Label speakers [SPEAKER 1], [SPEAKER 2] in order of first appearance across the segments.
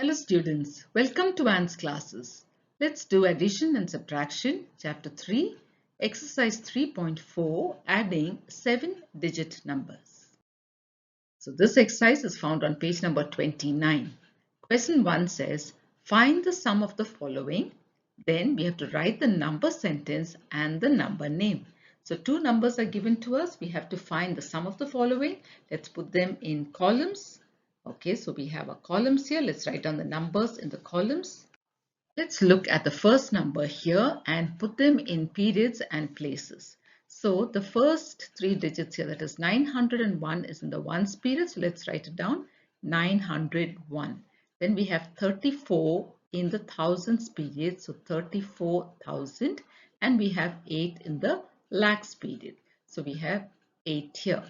[SPEAKER 1] Hello students, welcome to Anne's classes. Let's do addition and subtraction, chapter 3, exercise 3.4, adding 7-digit numbers. So this exercise is found on page number 29. Question 1 says, find the sum of the following. Then we have to write the number sentence and the number name. So two numbers are given to us. We have to find the sum of the following. Let's put them in columns. Okay, so we have our columns here. Let's write down the numbers in the columns. Let's look at the first number here and put them in periods and places. So the first three digits here, that is 901, is in the ones period. So let's write it down, 901. Then we have 34 in the thousands period, so 34,000. And we have 8 in the lakhs period. So we have 8 here.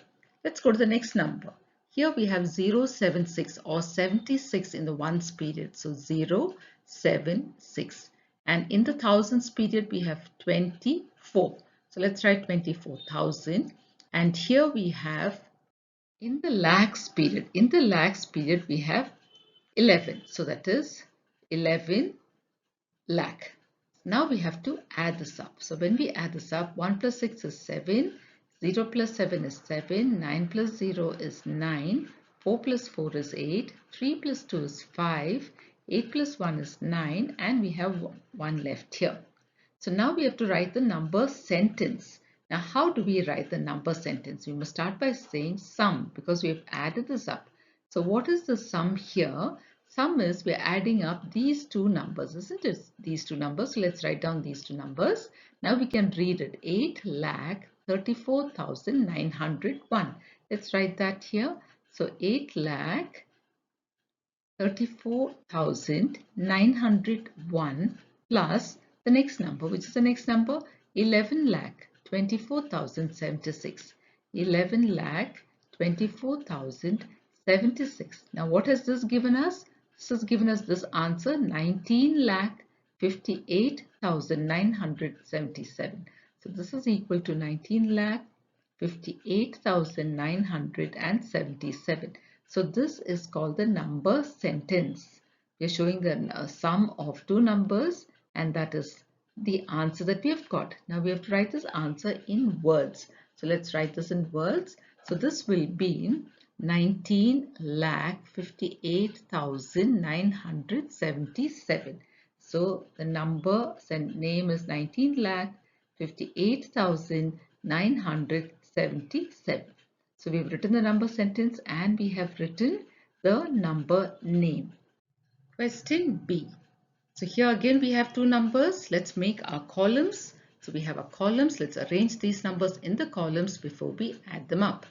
[SPEAKER 1] Let's go to the next number. Here we have 076 or 76 in the ones period. So 076. And in the thousands period we have 24. So let's write 24,000. And here we have in the lakhs period. In the lakhs period we have 11. So that is 11 lakh. Now we have to add this up. So when we add this up, 1 plus 6 is 7. 0 plus 7 is 7, 9 plus 0 is 9, 4 plus 4 is 8, 3 plus 2 is 5, 8 plus 1 is 9, and we have 1 left here. So now we have to write the number sentence. Now how do we write the number sentence? We must start by saying sum because we have added this up. So what is the sum here? Sum is we're adding up these two numbers, isn't it? These two numbers. So let's write down these two numbers. Now we can read it. 8,34,901. Let's write that here. So 8,34,901 plus the next number, which is the next number, 11,24,076. 11,24,076. Now what has this given us? This has given us this answer, 19,58,977. So this is equal to 19,58,977. So this is called the number sentence. We are showing the sum of two numbers, and that is the answer that we have got. Now we have to write this answer in words. So let's write this in words. So this will be 19,58,977. So the number name is 19,58,977. So we have written the number sentence and we have written the number name. Question B. So here again we have two numbers. Let's make our columns. So we have our columns. Let's arrange these numbers in the columns before we add them up.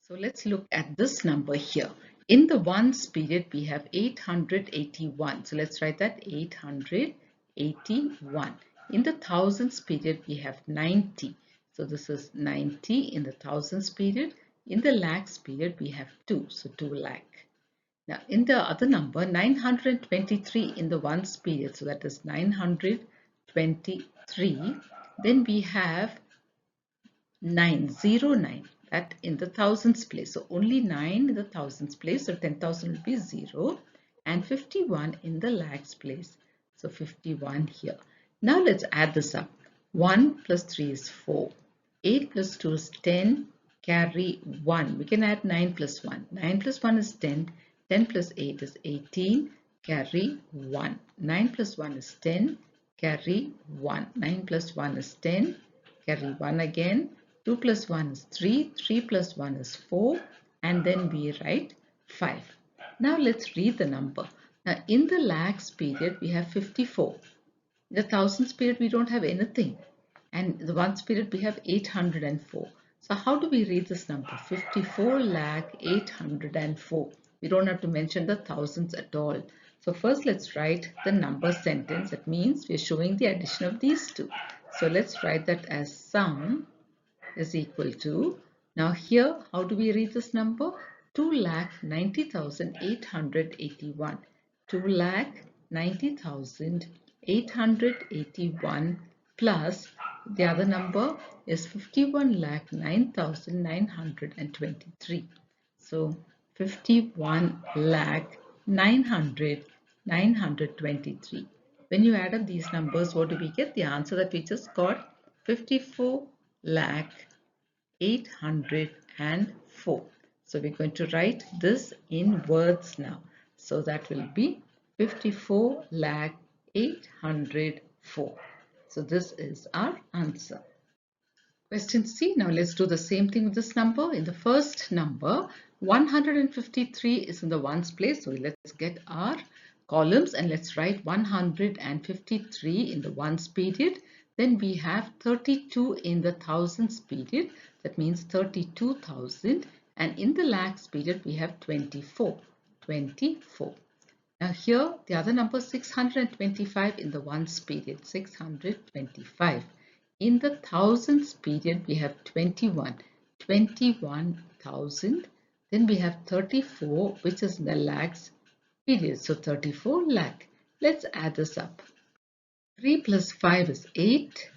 [SPEAKER 1] So let's look at this number here. In the ones period, we have 881. So let's write that 881. In the thousands period, we have 90. So this is 90 in the thousands period. In the lakhs period, we have 2. So 2 lakh. Now in the other number, 923 in the ones period. So that is 923. Then we have 909. That in the thousands place. So only 9 in the thousands place. So 10,000 will be 0. And 51 in the lakhs place. So 51 here. Now let's add this up. 1 plus 3 is 4. 8 plus 2 is 10. Carry 1. We can add 9 plus 1. 9 plus 1 is 10. 10 plus 8 is 18. Carry 1. 9 plus 1 is 10. Carry 1. 9 plus 1 is 10. Carry 1 again. 2 plus 1 is 3, 3 plus 1 is 4, and then we write 5. Now let's read the number. Now in the lakhs period we have 54. In the thousands period we don't have anything. And in the ones period we have 804. So how do we read this number? 54,804. We don't have to mention the thousands at all. So first let's write the number sentence. That means we are showing the addition of these two. So let's write that as sum is equal to, now here how do we read this number? 2,90,881. 2,90,881 plus the other number is 51,09,923. So 51 lakh 900, 923. When you add up these numbers, what do we get? The answer that we just got, 54 lakh 804. So we're going to write this in words now. So that will be 54 lakh 804. So this is our answer. Question C. Now let's do the same thing with this number. In the first number, 153 is in the ones place. So let's get our columns and let's write 153 in the ones period. Then we have 32 in the thousands period. That means 32,000. And in the lakhs period, we have 24. 24. Now here, the other number 625 in the ones period. 625. In the thousands period, we have 21, 21,000. Then we have 34, which is in the lakhs period. So 34 lakh. Let's add this up. 3 plus 5 is 8.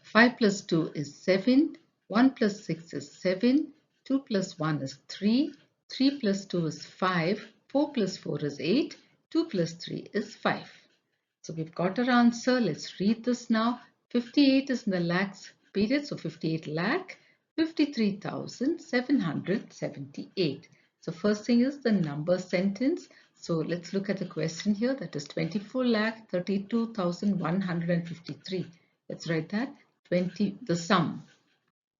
[SPEAKER 1] 5 plus 2 is 7. 1 plus 6 is 7. 2 plus 1 is 3. 3 plus 2 is 5. 4 plus 4 is 8. 2 plus 3 is 5. So we've got our answer. Let's read this now. 58 is in the lakhs period, so 58 lakh, 53,778. So first thing is the number sentence. So let's look at the question here. That is 24 lakh 32,153. Let's write that. The sum.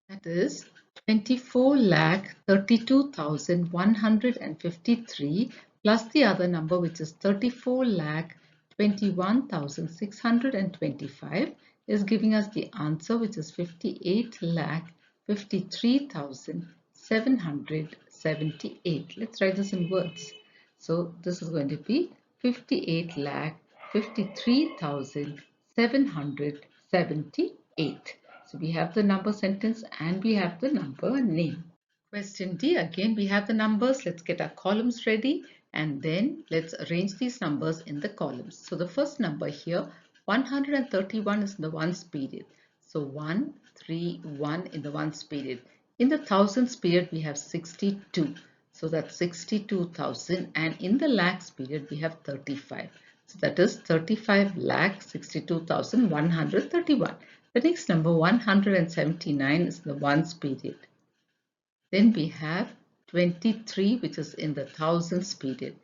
[SPEAKER 1] That is 24 lakh 32,153 plus the other number, which is 34 lakh 21,625, is giving us the answer, which is 58 lakh 53,778. Let's write this in words. So this is going to be 58 lakh 53,778. So we have the number sentence and we have the number name. Question D, again we have the numbers. Let's get our columns ready and then let's arrange these numbers in the columns. So the first number here, 131 is in the ones period. So 131 in the ones period. In the thousands period we have 62. So that's 62,000, and in the lakhs period we have 35. So that is 35 lakh 62,131. The next number 179 is in the ones period. Then we have 23, which is in the thousands period,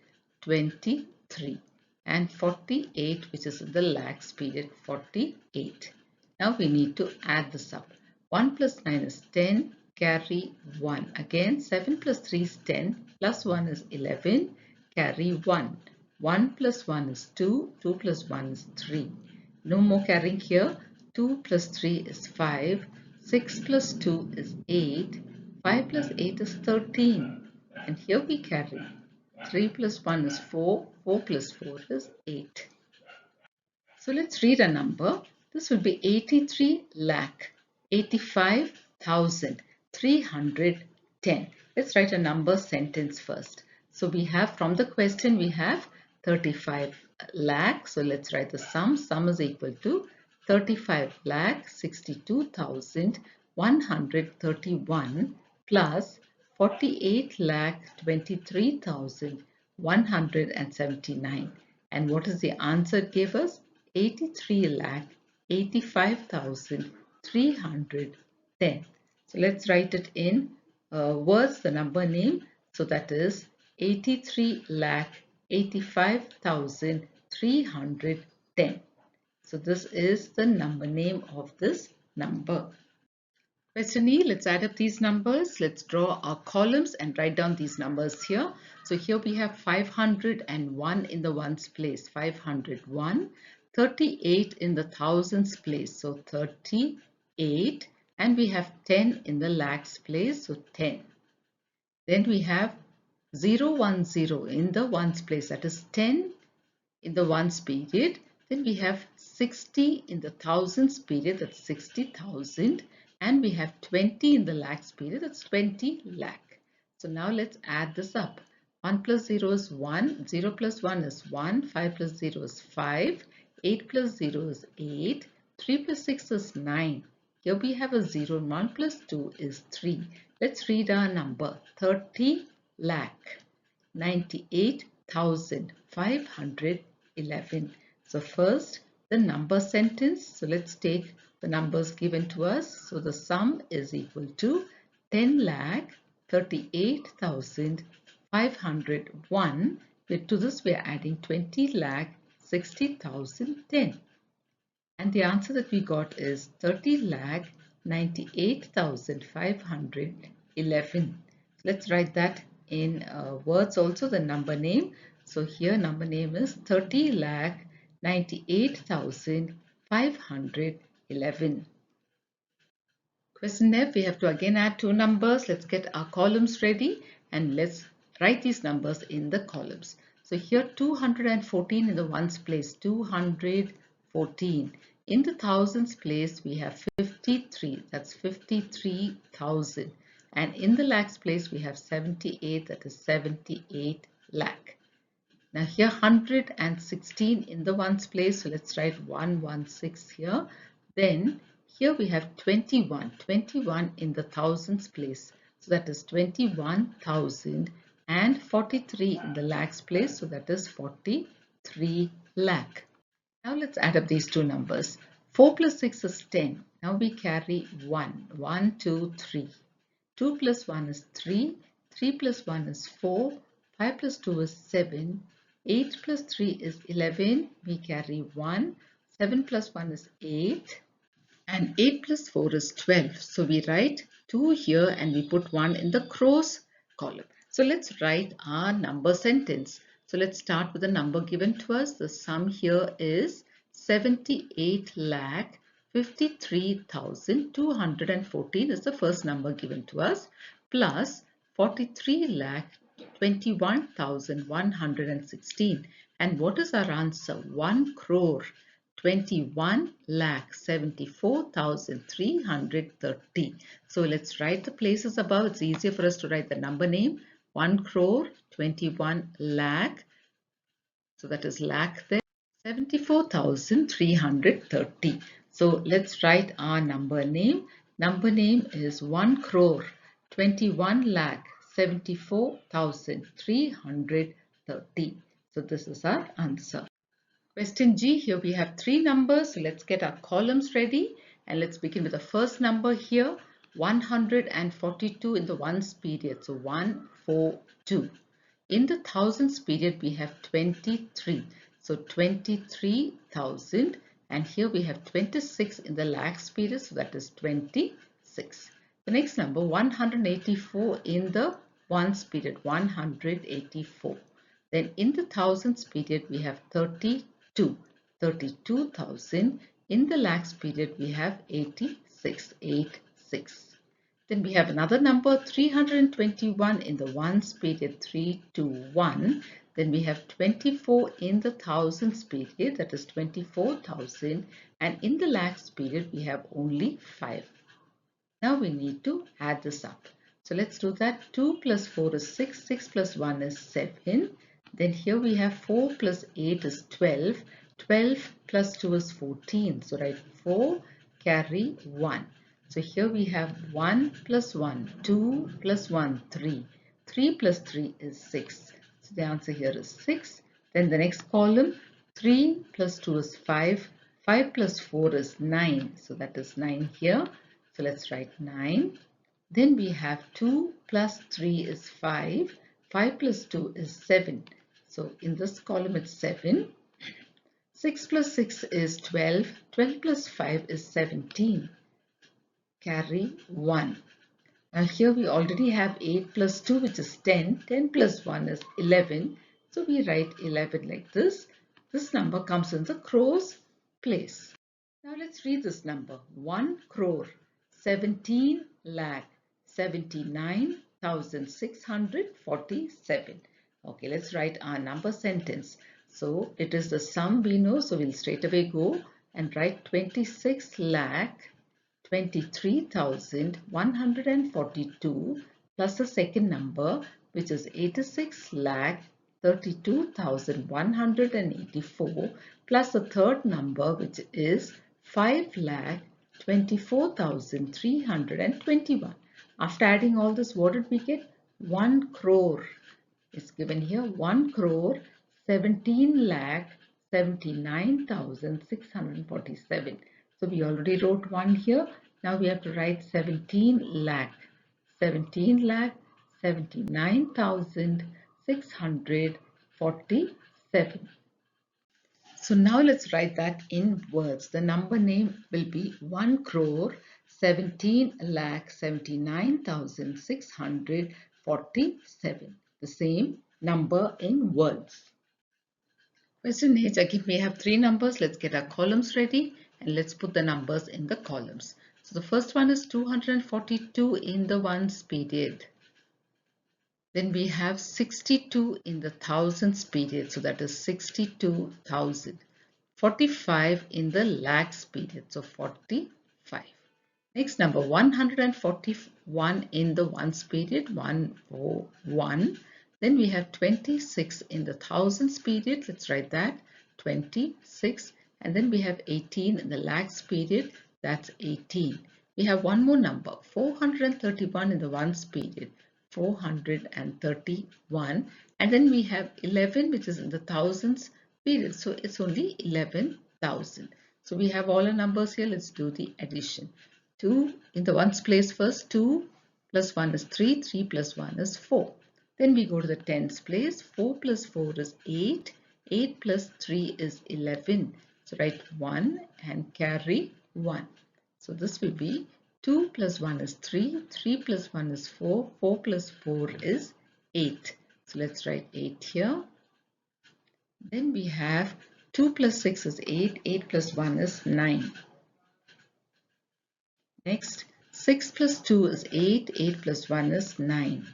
[SPEAKER 1] 23, and 48, which is in the lakhs period, 48. Now we need to add this up. 1 plus 9 is 10, carry 1. Again, 7 plus 3 is 10, plus 1 is 11, carry 1. 1 plus 1 is 2, 2 plus 1 is 3. No more carrying here. 2 plus 3 is 5, 6 plus 2 is 8, 5 plus 8 is 13, and here we carry 3 plus 1 is 4, 4 plus 4 is 8. So let's read a number. This will be 83 lakh 85,310. Let's write a number sentence first. So we have, from the question we have 35 lakh. So let's write the sum. Sum is equal to 35 lakh 62,131 plus 48 lakh 23,179. And what is the answer it gave us? 83 lakh 85,310. So let's write it in words, the number name. So that is 83 lakh 85,310. So this is the number name of this number. Question E, let's add up these numbers. Let's draw our columns and write down these numbers here. So here we have 501 in the ones place, 501, 38 in the thousands place, so 38, and we have 10 in the lakhs place, so 10. Then we have 010 in the ones place, that is 10 in the ones period. Then we have 60 in the thousands period, that's 60,000. And we have 20 in the lakhs period, that's 20 lakh. So now let's add this up. 1 plus 0 is 1, 0 plus 1 is 1, 5 plus 0 is 5, 8 plus 0 is 8, 3 plus 6 is 9. Here we have a 0, 1 plus 2 is 3. Let's read our number, 30 lakh 98 23,511. So first, the number sentence. So let's take the numbers given to us. So the sum is equal to 10,38,501. To this we are adding 20,60,010. And the answer that we got is 30,98,511. Let's write that in words also, the number name. So here number name is 30,98,511. Question F, we have to again add two numbers. Let's get our columns ready and let's write these numbers in the columns. So here 214 in the ones place, 214. In the thousands place we have 53, that's 53,000. And in the lakhs place we have 78, that is 78 lakh. Now here 116 in the ones place, so let's write 116 here. Then here we have 21 in the thousands place, so that is 21,000, and 43 in the lakhs place, so that is 43 lakh. Now let's add up these two numbers. 4 plus 6 is 10. Now we carry 1. 1, 2, 3. 2 plus 1 is 3. 3 plus 1 is 4. 5 plus 2 is 7. 8 plus 3 is 11. We carry 1. 7 plus 1 is 8. And 8 plus 4 is 12. So we write 2 here and we put 1 in the crores column. So let's write our number sentence. So let's start with the number given to us. The sum here is 78,53,214 is the first number given to us, plus 43,21,116. And what is our answer? 1 crore 21,74,330. So let's write the places above. It's easier for us to write the number name. 1 crore 21 lakh. So that is lakh there. 74,330. So let's write our number name. Number name is 1 crore 21 lakh 74,330. So this is our answer. Question G, here we have three numbers. So let's get our columns ready and let's begin with the first number here, 142 in the ones period. So 142. In the thousands period we have 23. So 23,000, and here we have 26 in the lakhs period, so that is 26. The next number 184 in the ones period, 184. Then in the thousands period we have 32, 32,000. In the lakhs period we have 86, 86. Then we have another number 321 in the ones period, 321. Then we have 24 in the thousands period, that is 24,000, and in the lakhs period we have only 5. Now we need to add this up. So let's do that. 2 plus 4 is 6, 6 plus 1 is 7. Then here we have 4 plus 8 is 12, 12 plus 2 is 14. So write 4, carry 1. So here we have 1 plus 1, 2 plus 1, 3. 3 plus 3 is 6. So the answer here is 6. Then the next column, 3 plus 2 is 5. 5 plus 4 is 9. So that is 9 here. So let's write 9. Then we have 2 plus 3 is 5. 5 plus 2 is 7. So in this column it's 7. 6 plus 6 is 12. 12 plus 5 is 17. Carry 1. Now here we already have 8 plus 2, which is 10. 10 plus 1 is 11. So we write 11 like this. This number comes in the crores place. Now let's read this number. 1 crore 17 lakh 79,647. Okay, let's write our number sentence. So it is the sum we know. So we'll straight away go and write 26 lakh 23,142 plus the second number, which is 86 lakh 32,184 plus the third number, which is 5 lakh 24,321. After adding all this, what did we get? 1 crore It's given here 1 crore 17 lakh 79,647. So we already wrote 1 here. Now we have to write 17 lakh 79,647. So now let's write that in words. The number name will be 1 crore 17 lakh 79,647. The same number in words. Question H, again we have three numbers. Let's get our columns ready and let's put the numbers in the columns. So the first one is 242 in the ones period. Then we have 62 in the thousands period. So that is 62,000. 45 in the lakhs period. So 45. Next number 141 in the ones period. 101. Then we have 26 in the thousands period. Let's write that 26. And then we have 18 in the lakhs period. That's 18. We have one more number 431 in the ones period. 431. And then we have 11 which is in the thousands period. So it's only 11,000. So we have all our numbers here. Let's do the addition. 2 in the ones place first. 2 plus 1 is 3. 3 plus 1 is 4. Then we go to the tens place. 4 plus 4 is 8. 8 plus 3 is 11. So write 1 and carry 1. So this will be 2 plus 1 is 3. 3 plus 1 is 4. 4 plus 4 is 8. So let's write 8 here. Then we have 2 plus 6 is 8. 8 plus 1 is 9. Next, 6 plus 2 is 8. 8 plus 1 is 9.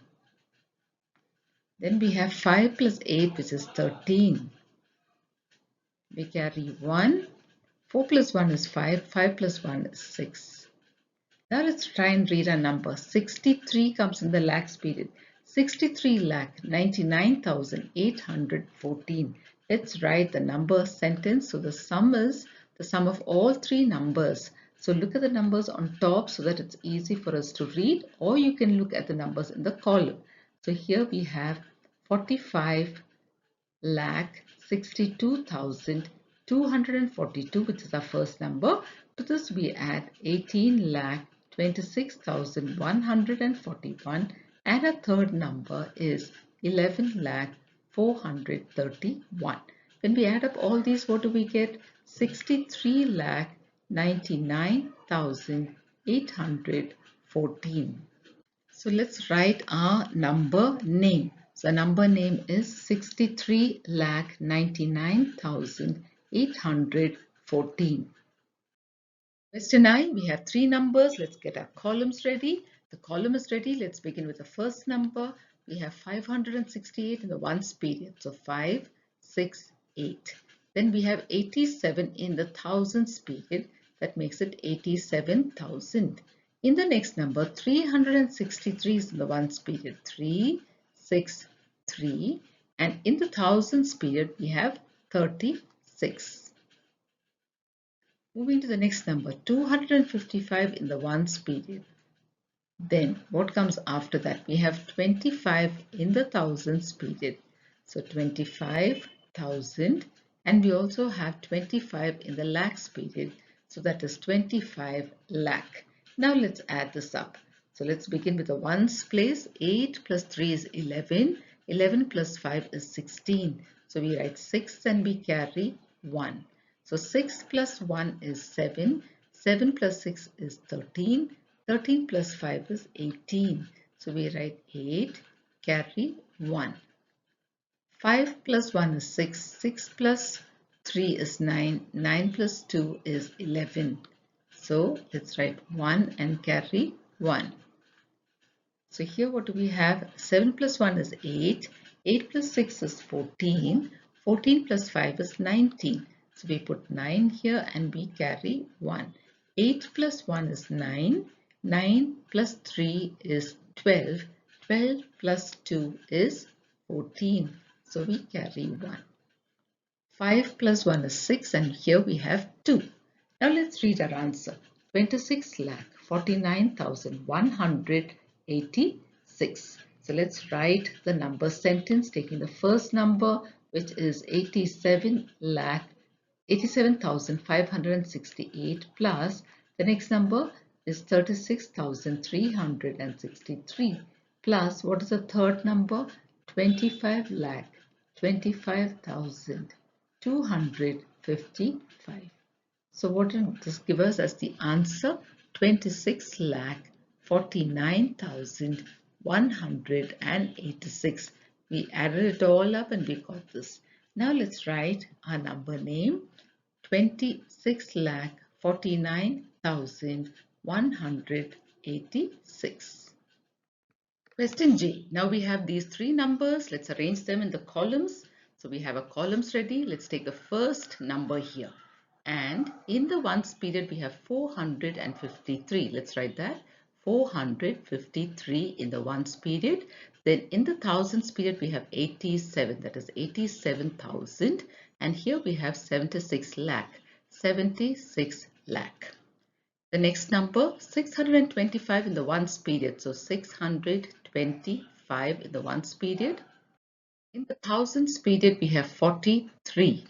[SPEAKER 1] Then we have 5 plus 8 which is 13. We carry 1. 4 plus 1 is 5. 5 plus 1 is 6. Now let's try and read our number. 63 comes in the lakhs period. 63 lakh 99,814. Let's write the number sentence. So the sum is the sum of all three numbers. So look at the numbers on top so that it's easy for us to read, or you can look at the numbers in the column. So here we have 45 lakh 62,242, which is our first number. To this we add 18 lakh 26,141, and our third number is 11 lakh 431. When we add up all these, what do we get? 63 lakh 99,814. So let's write our number name. So number name is 63 lakh 99,814. Question I, we have three numbers. Let's get our columns ready. The column is ready. Let's begin with the first number. We have 568 in the ones period. So 5, 6, 8. Then we have 87 in the thousands period. That makes it 87,000. In the next number, 363 is in the ones period. 3, 6, 3. And in the thousands period, we have 36. Moving to the next number, 255 in the ones period. Then what comes after that? We have 25 in the thousands period. So 25,000, and we also have 25 in the lakhs period. So that is 25 lakh. Now let's add this up. So let's begin with the ones place. 8 plus 3 is 11. 11 plus 5 is 16. So we write 6 and we carry 1. So 6 plus 1 is 7. 7 plus 6 is 13. 13 plus 5 is 18. So we write 8, carry 1. 5 plus 1 is 6. 6 plus 3 is 9. 9 plus 2 is 11. So let's write 1 and carry 1. So here what do we have? 7 plus 1 is 8. 8 plus 6 is 14. 14 plus 5 is 19. So we put 9 here and we carry 1. 8 plus 1 is 9. 9 plus 3 is 12. 12 plus 2 is 14. So we carry 1. 5 plus 1 is 6, and here we have 2. Now let's read our answer. 26 lakh 49,186. So let's write the number sentence taking the first number, which is 87,568 plus the next number is 36,363 plus what is the third number? 25,255. So what did this give us as the answer? 26,49,186. We added it all up and we got this. Now let's write our number name. 26,49,186. Question J. Now we have these three numbers. Let's arrange them in the columns. So we have our columns ready. Let's take the first number here. And in the ones period, we have 453. Let's write that. 453 in the ones period. Then in the thousands period, we have 87. That is 87,000. And here we have 76 lakh. 76 lakh. The next number, 625 in the ones period. So 625 in the ones period. In the thousands period, we have 43.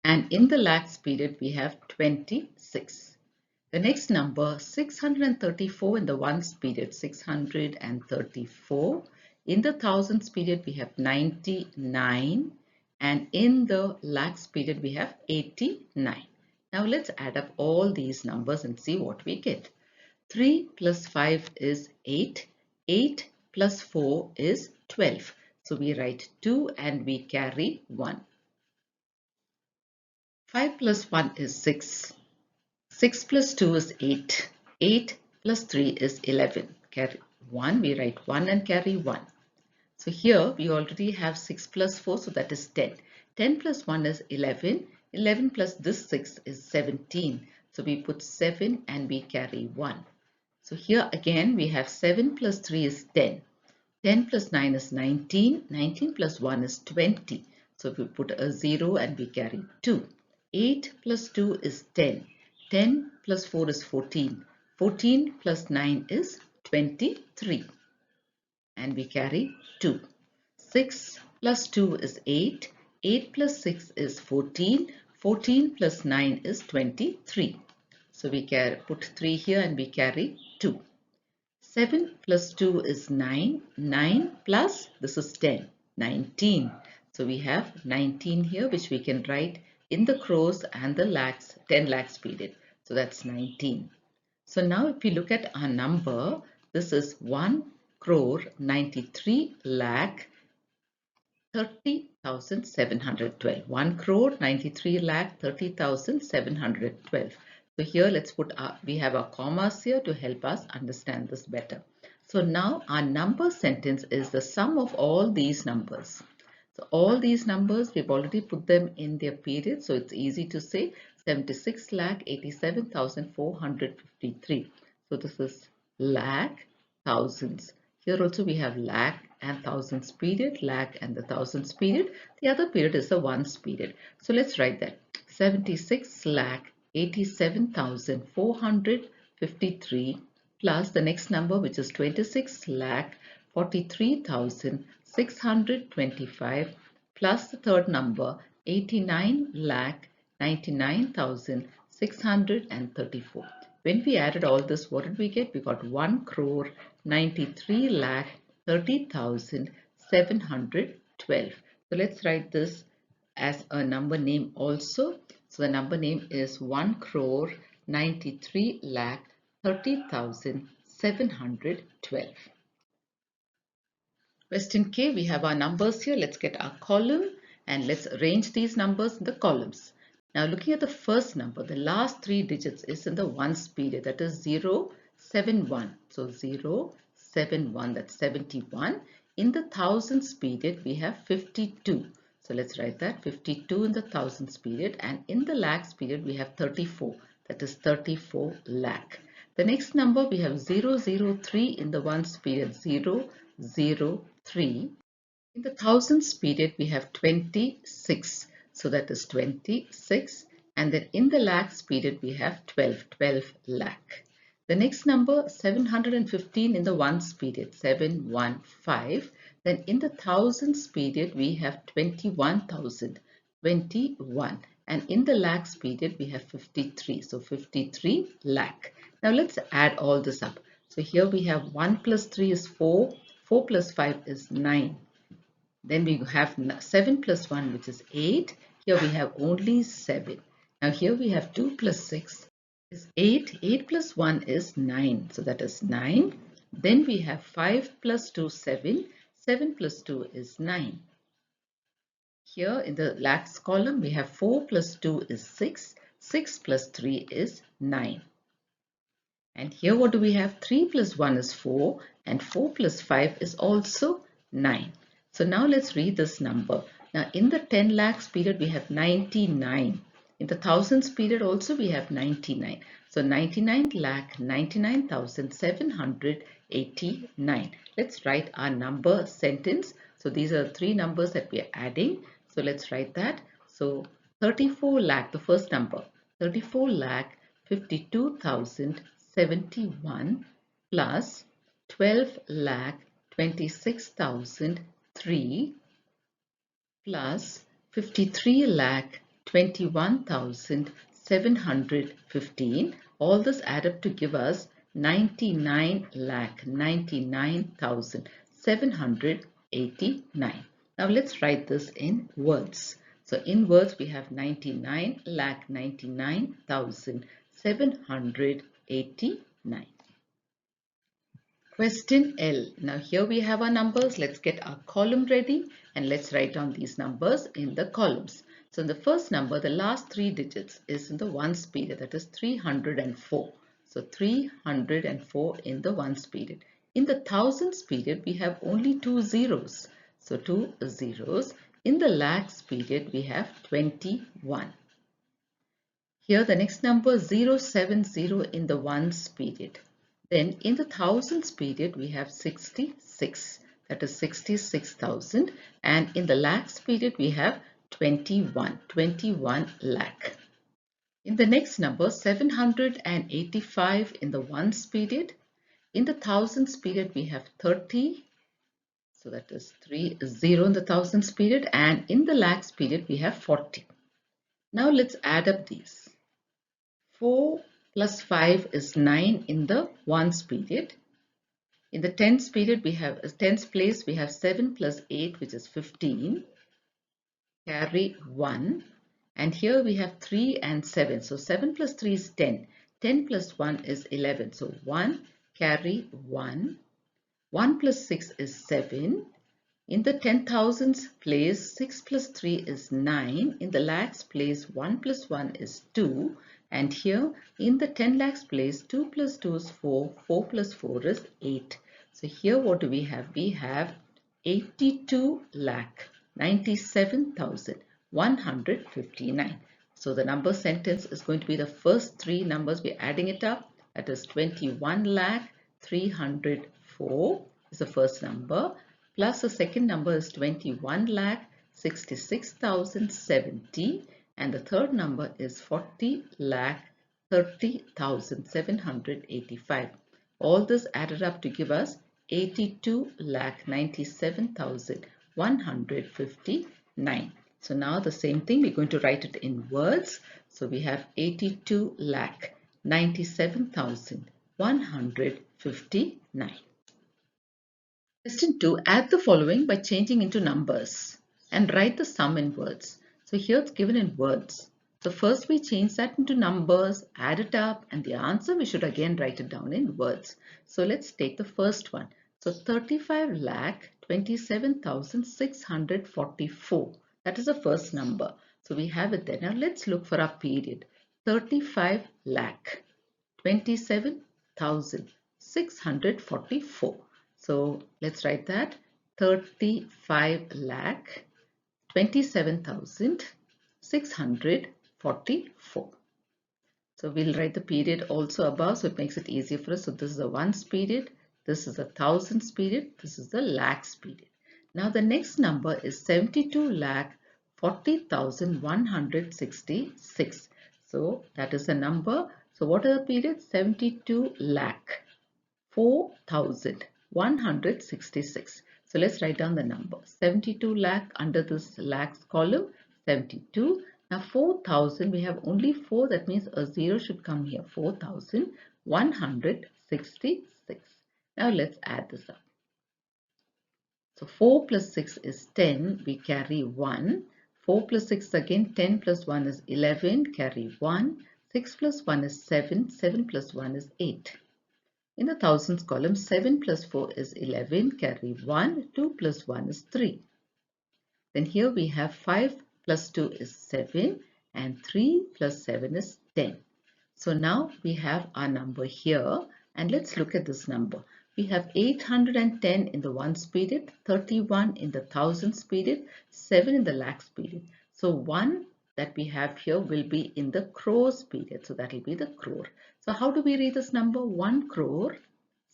[SPEAKER 1] And in the lakhs period, we have 26. The next number, 634 in the ones period. 634. In the thousands period, we have 99. And in the lakhs period, we have 89. Now let's add up all these numbers and see what we get. 3 plus 5 is 8. 8 plus 4 is 12. So we write 2 and we carry 1. 5 plus 1 is 6. 6 plus 2 is 8. 8 plus 3 is 11. Carry 1. We write 1 and carry 1. So here we already have 6 plus 4, so that is 10. 10 plus 1 is 11. 11 plus this 6 is 17. So we put 7 and we carry 1. So here again we have 7 plus 3 is 10. 10 plus 9 is 19. 19 plus 1 is 20. So we put a 0 and we carry 2. 8 plus 2 is 10. 10 plus 4 is 14. 14 plus 9 is 23. And we carry 2. 6 plus 2 is 8. 8 plus 6 is 14. 14 plus 9 is 23. So we put 3 here and we carry 2. 7 plus 2 is 9. 9 plus, this is 10, 19. So we have 19 here, which we can write in the crores and the lakhs, 10 lakhs period. So that's 19. So now if we look at our number, this is 1 crore 93 lakh 30,712. 1 crore 93 lakh 30,712. So here let's put we have our commas here to help us understand this better. So now our number sentence is the sum of all these numbers. So all these numbers, we've already put them in their period. So it's easy to say 76 lakh 87,453. So this is lakh, thousands. Here also we have lakh and thousands period, lakh and the thousands period. The other period is the ones period. So let's write that. 76 lakh 87,453 plus the next number, which is 26 lakh 43,625 plus the third number 89 lakh 99,634. When we added all this, what did we get? We got 1 crore 93 lakh 30,712. So let's write this as a number name also. So the number name is 1 crore 93 lakh 30,712. Question K, we have our numbers here. Let's get our column and let's arrange these numbers in the columns. Now looking at the first number, the last 3 digits is in the ones period, that is 071. So 071, that's 71. In the thousands period, we have 52. So let's write that 52 in the thousands period, and in the lakhs period, we have 34. That is 34 lakh. The next number, we have 003 in the ones period, 003. In the thousands period, we have 26. So that is 26. And then in the lakhs period, we have 12 lakh. The next number 715 in the ones period, 715. Then in the thousands period we have 21,000, 21. And in the lakhs period we have 53, so 53 lakh. Now let's add all this up. So here we have 1 plus 3 is 4, 4 plus 5 is 9. Then we have 7 plus 1, which is 8. Here we have only 7. Now here we have 2 plus 6 is 8. 8 plus 1 is 9. So that is 9. Then we have 5 plus 2, 7. 7 plus 2 is 9. Here in the lakhs column, we have 4 plus 2 is 6. 6 plus 3 is 9. And here what do we have? 3 plus 1 is 4 and 4 plus 5 is also 9. So now let's read this number. Now in the 10 lakhs period we have 99. In the thousands period also we have 99. So 99 lakh 99,789. Let's write our number sentence. So these are three numbers that we are adding. So let's write that. So 34 lakh, the first number, 34 lakh 52,071 plus 12 lakh 26,003 plus 53 lakh 21,715. All this add up to give us 99 lakh 99,789. Now let's write this in words. So in words we have 99 lakh 99,789. Question L. Now here we have our numbers. Let's get our column ready and let's write down these numbers in the columns. So in the first number, the last three digits is in the ones period, that is 304. So 304 in the ones period. In the thousands period, we have only two zeros. So two zeros. In the lakhs period, we have 21. Here the next number 070 in the ones period. Then in the thousands period we have 66, that is 66,000, and in the lakhs period we have 21 lakh. In the next number 785 in the ones period. In the thousands period we have 30, so that is 30 in the thousands period, and in the lakhs period we have 40. Now let's add up these. 4 plus 5 is 9 in the ones period. In the tens period, we have tens place, we have 7 plus 8, which is 15. Carry 1. And here we have 3 and 7. So 7 plus 3 is 10. 10 plus 1 is 11. So 1, carry 1. 1 plus 6 is 7. In the 10,000s place, 6 plus 3 is 9. In the lakhs place, 1 plus 1 is 2. And here in the 10 lakhs place, 2 plus 2 is 4. 4 plus 4 is 8. So here what do we have? We have 82 lakh 97,159. So the number sentence is going to be the first three numbers. We're adding it up. That is 21 lakh 304 is the first number. Plus the second number is 21 lakh 66,070. And the third number is 40 lakh 30,785. All this added up to give us 82 lakh 97,159. So now the same thing, we're going to write it in words. So we have 82 lakh 97,159. Question 2. Add the following by changing into numbers and write the sum in words. So here it's given in words. So first we change that into numbers, add it up, and the answer we should again write it down in words. So let's take the first one. So 35 lakh 27,644. That is the first number. So we have it there. Now let's look for our period. 35 lakh 27,644. So let's write that. 35 lakh 27,644. So we'll write the period also above, so it makes it easier for us. So this is the ones period, this is the thousands period, this is the lakhs period. Now the next number is 72 lakh 40,166. So that is the number So what are the periods? 72 lakh 4,166. So let's write down the number. 72 lakh under this lakhs column, 72. Now 4,000, we have only 4, that means a 0 should come here. 4,166. Now let's add this up. So 4 plus 6 is 10, we carry 1. 4 plus 6 again, 10 plus 1 is 11, carry 1. 6 plus 1 is 7, 7 plus 1 is 8. In the thousands column, 7 plus 4 is 11, carry 1, 2 plus 1 is 3. Then here we have 5 plus 2 is 7 and 3 plus 7 is 10. So now we have our number here and let's look at this number. We have 810 in the ones period, 31 in the thousands period, 7 in the lakhs period. So 1 that we have here will be in the crores period. So that will be the crore. So how do we read this number? 1 crore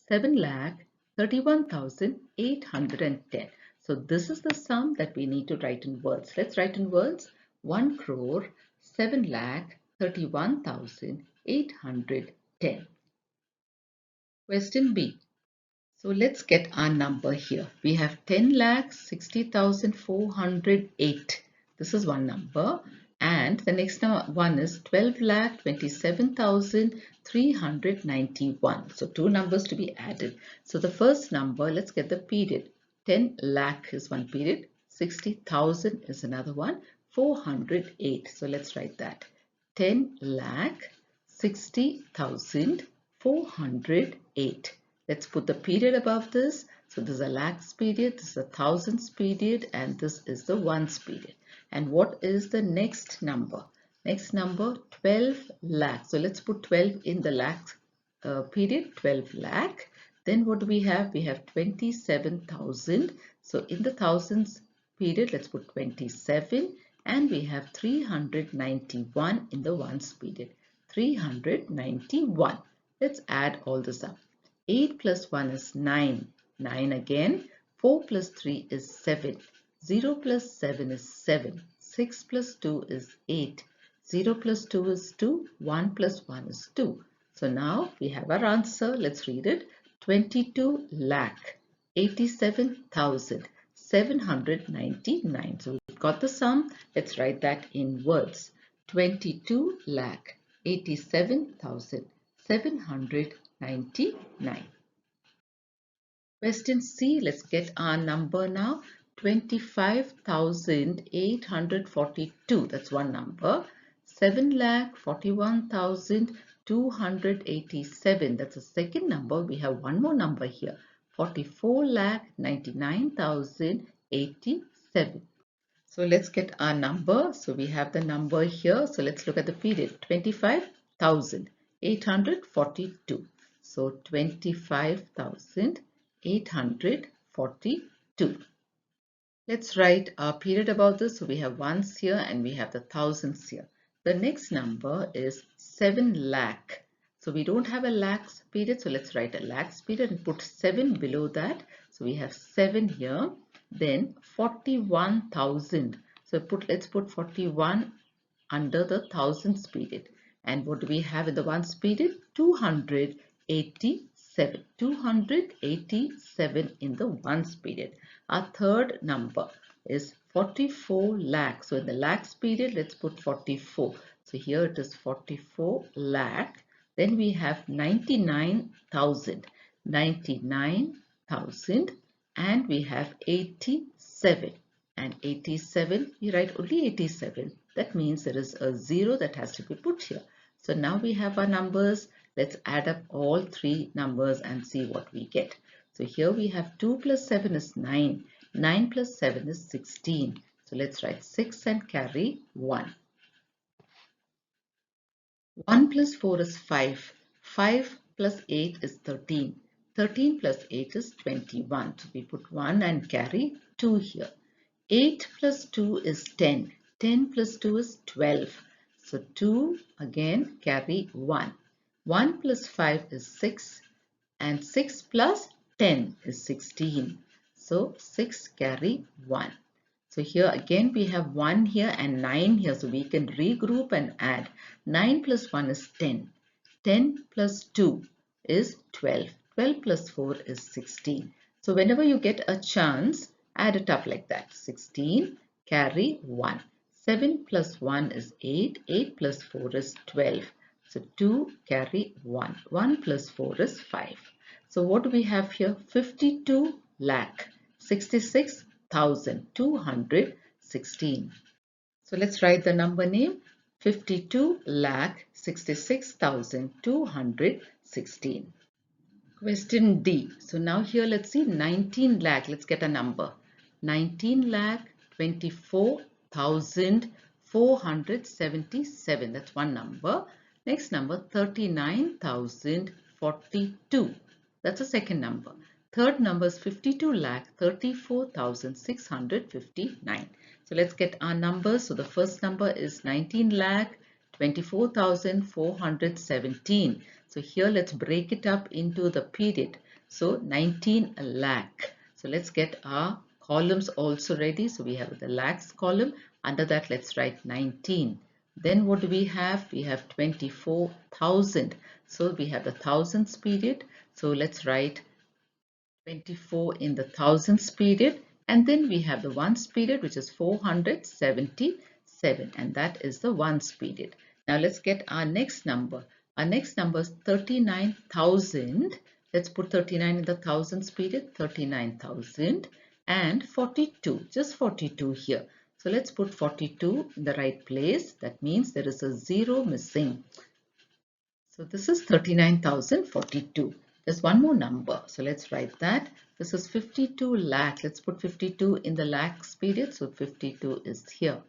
[SPEAKER 1] 7 lakh 31,810. So this is the sum that we need to write in words. Let's write in words. 1 crore 7 lakh 31,810. Question B. So let's get our number here. We have 10,60,408. This is one number. And the next one is 12,27,391. So two numbers to be added. So the first number, let's get the period. 10 lakh is one period. 60,000 is another one. 408. So let's write that. 10 lakh 60,000 408. Let's put the period above this. So this is a lakhs period, this is a thousands period, and this is the ones period. And what is the next number? Next number, 12 lakh. So let's put 12 in the lakhs period, 12 lakh. Then what do we have? We have 27,000. So in the thousands period, let's put 27. And we have 391 in the ones period. 391. Let's add all this up. 8 plus 1 is 9. 9 again. 4 plus 3 is 7. 0 plus 7 is 7. 6 plus 2 is 8. 0 plus 2 is 2. 1 plus 1 is 2. So now we have our answer. Let's read it. 22 lakh 87,799. So we've got the sum. Let's write that in words. 22 lakh 87,799. Question C, let's get our number now. 25,842. That's one number. 7,41,287. That's the second number. We have one more number here. 44,99,087. So let's get our number. So we have the number here. So let's look at the period. 25,842. So 25,842. Let's write our period about this. So we have ones here and we have the thousands here. The next number is 7 lakh. So we don't have a lakhs period. So let's write a lakhs period and put 7 below that. So we have 7 here. Then 41,000. So let's put 41 under the thousands period. And what do we have in the ones period? 287. 287 in the ones period. Our third number is 44 lakh. So in the lakhs period, let's put 44. So here it is 44 lakh. Then we have 99,000. 99,000. And we have 87. And 87, we write only 87. That means there is a 0 that has to be put here. So now we have our numbers. Let's add up all three numbers and see what we get. So here we have 2 plus 7 is 9. 9 plus 7 is 16. So let's write 6 and carry 1. 1 plus 4 is 5. 5 plus 8 is 13. 13 plus 8 is 21. So we put 1 and carry 2 here. 8 plus 2 is 10. 10 plus 2 is 12. So 2 again carry 1. 1 plus 5 is 6. And 6 plus 10 is 16. So 6 carry 1. So here again we have 1 here and 9 here. So we can regroup and add. 9 plus 1 is 10. 10 plus 2 is 12. 12 plus 4 is 16. So whenever you get a chance, add it up like that. 16, carry 1. 7 plus 1 is 8. 8 plus 4 is 12. So 2, carry 1. 1 plus 4 is 5. So what do we have here? 52 lakh 66,216. So let's write the number name. 52 lakh 66,216. Question D. So now here let's see 19 lakh. Let's get a number. 19 lakh 24,477. That's one number. Next number 39,042. That's a second number. Third number is 52 lakh 34,659. So let's get our numbers. So the first number is 19 lakh 24,417. So here let's break it up into the period. So 19 lakh. So let's get our columns also ready. So we have the lakhs column. Under that let's write 19. Then what do we have? We have 24,000. So we have the thousands period. So let's write 24 in the thousands period. And then we have the ones period, which is 477. And that is the ones period. Now let's get our next number. Our next number is 39,000. Let's put 39 in the thousands period. 39,000 and 42. Just 42 here. So let's put 42 in the right place. That means there is a 0 missing. So this is 39,042. There's one more number. So let's write that. This is 52 lakh. Let's put 52 in the lakhs period. So 52 is here.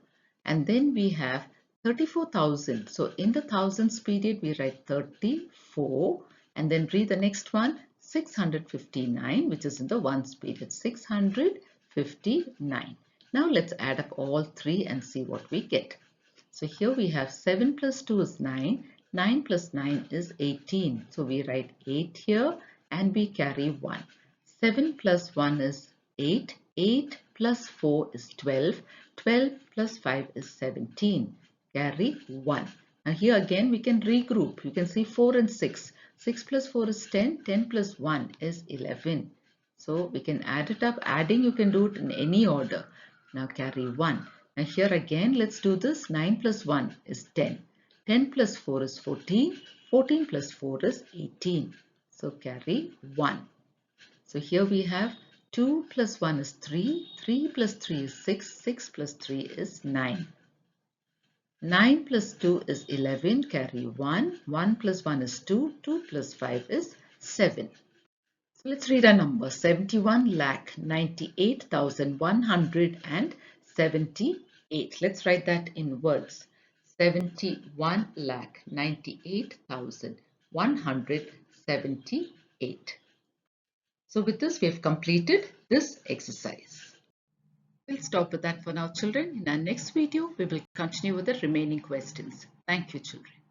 [SPEAKER 1] And then we have 34,000. So in the thousands period, we write 34. And then read the next one. 659, which is in the ones period. 659. Now let's add up all three and see what we get. So here we have 7 plus 2 is 9. 9 plus 9 is 18. So we write 8 here and we carry 1. 7 plus 1 is 8. 8 plus 4 is 12. 12 plus 5 is 17. Carry 1. Now here again we can regroup. You can see 4 and 6. 6 plus 4 is 10. 10 plus 1 is 11. So we can add it up. Adding you can do it in any order. Now carry 1. Now here again let's do this. 9 plus 1 is 10. 10 plus 4 is 14. 14 plus 4 is 18. So carry 1. So here we have 2 plus 1 is 3. 3 plus 3 is 6. 6 plus 3 is 9. 9 plus 2 is 11. Carry 1. 1 plus 1 is 2. 2 plus 5 is 7. So let's read our number. 71 lakh 98,178. Let's write that in words. 71 lakh 98,178. So with this we have completed this exercise. We'll stop with that for now, children. In our next video we will continue with the remaining questions. Thank you, children.